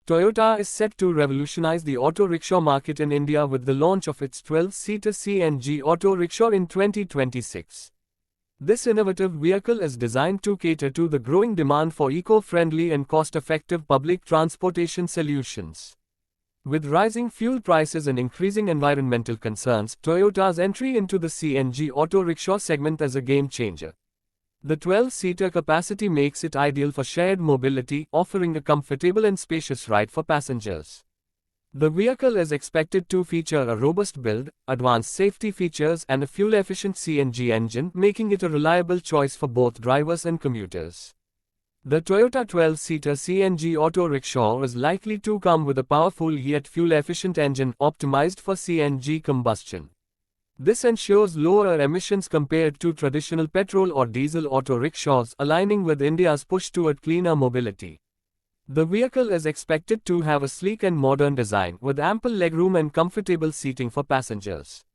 Toyota is set to revolutionize the auto rickshaw market in India with the launch of its 12-seater CNG Auto Rickshaw in 2026. This innovative vehicle is designed to cater to the growing demand for eco-friendly and cost-effective public transportation solutions. With rising fuel prices and increasing environmental concerns, Toyota's entry into the CNG auto rickshaw segment is a game changer. The 12-seater capacity makes it ideal for shared mobility, offering a comfortable and spacious ride for passengers. The vehicle is expected to feature a robust build, advanced safety features, and a fuel-efficient CNG engine, making it a reliable choice for both drivers and commuters. The Toyota 12-seater CNG auto rickshaw is likely to come with a powerful yet fuel-efficient engine optimized for CNG combustion. This ensures lower emissions compared to traditional petrol or diesel auto rickshaws, aligning with India's push toward cleaner mobility. The vehicle is expected to have a sleek and modern design, with ample legroom and comfortable seating for passengers.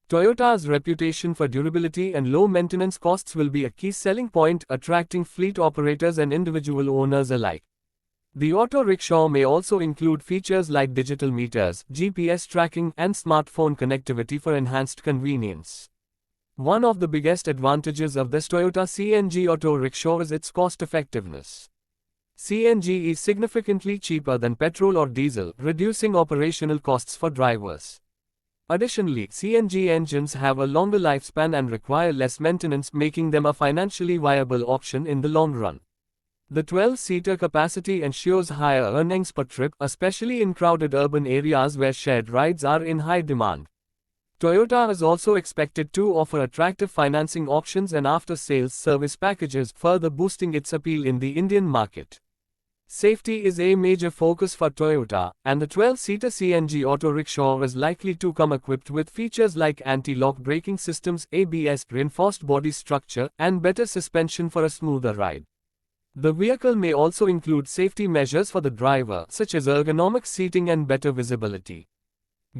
Toyota's reputation for durability and low maintenance costs will be a key selling point, attracting fleet operators and individual owners alike. The auto rickshaw may also include features like digital meters, GPS tracking, and smartphone connectivity for enhanced convenience. One of the biggest advantages of this Toyota CNG auto rickshaw is its cost-effectiveness. CNG is significantly cheaper than petrol or diesel, reducing operational costs for drivers. Additionally, CNG engines have a longer lifespan and require less maintenance, making them a financially viable option in the long run. The 12-seater capacity ensures higher earnings per trip, especially in crowded urban areas where shared rides are in high demand. Toyota is also expected to offer attractive financing options and after-sales service packages, further boosting its appeal in the Indian market. Safety is a major focus for Toyota, and the 12-seater CNG auto rickshaw is likely to come equipped with features like anti-lock braking systems, ABS, reinforced body structure, and better suspension for a smoother ride. The vehicle may also include safety measures for the driver, such as ergonomic seating and better visibility.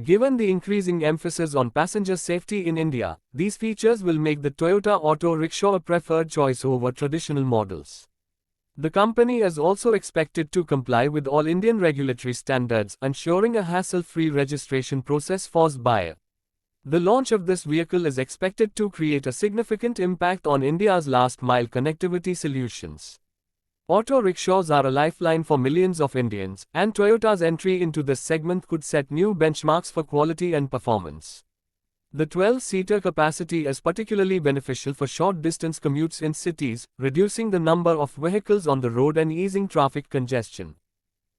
Given the increasing emphasis on passenger safety in India, these features will make the Toyota auto rickshaw a preferred choice over traditional models. The company is also expected to comply with all Indian regulatory standards, ensuring a hassle-free registration process for the buyer. The launch of this vehicle is expected to create a significant impact on India's last-mile connectivity solutions. Auto rickshaws are a lifeline for millions of Indians, and Toyota's entry into this segment could set new benchmarks for quality and performance. The 12-seater capacity is particularly beneficial for short-distance commutes in cities, reducing the number of vehicles on the road and easing traffic congestion.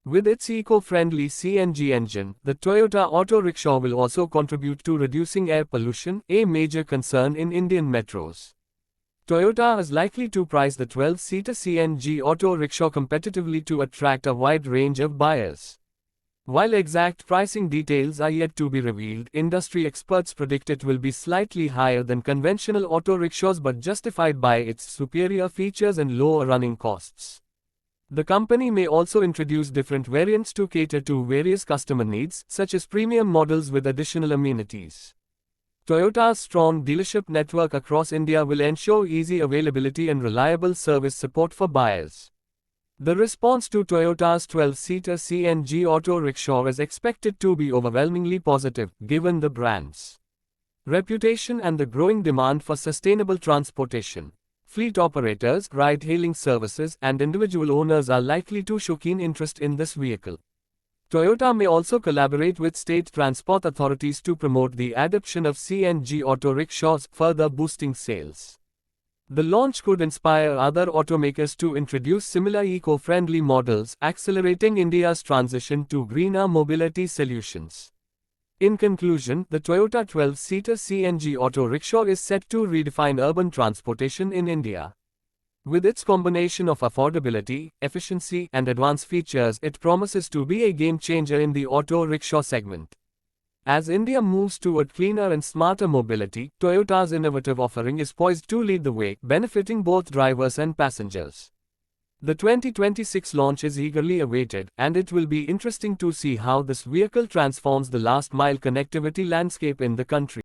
With its eco-friendly CNG engine, the Toyota auto rickshaw will also contribute to reducing air pollution, a major concern in Indian metros. Toyota is likely to price the 12-seater CNG auto rickshaw competitively to attract a wide range of buyers. While exact pricing details are yet to be revealed, industry experts predict it will be slightly higher than conventional auto rickshaws but justified by its superior features and lower running costs. The company may also introduce different variants to cater to various customer needs, such as premium models with additional amenities. Toyota's strong dealership network across India will ensure easy availability and reliable service support for buyers. The response to Toyota's 12-seater CNG auto rickshaw is expected to be overwhelmingly positive, given the brand's reputation and the growing demand for sustainable transportation. Fleet operators, ride-hailing services, and individual owners are likely to show keen interest in this vehicle. Toyota may also collaborate with state transport authorities to promote the adoption of CNG auto rickshaws, further boosting sales. The launch could inspire other automakers to introduce similar eco-friendly models, accelerating India's transition to greener mobility solutions. In conclusion, the Toyota 12-seater CNG auto rickshaw is set to redefine urban transportation in India. With its combination of affordability, efficiency, and advanced features, it promises to be a game-changer in the auto rickshaw segment. As India moves toward cleaner and smarter mobility, Toyota's innovative offering is poised to lead the way, benefiting both drivers and passengers. The 2026 launch is eagerly awaited, and it will be interesting to see how this vehicle transforms the last-mile connectivity landscape in the country.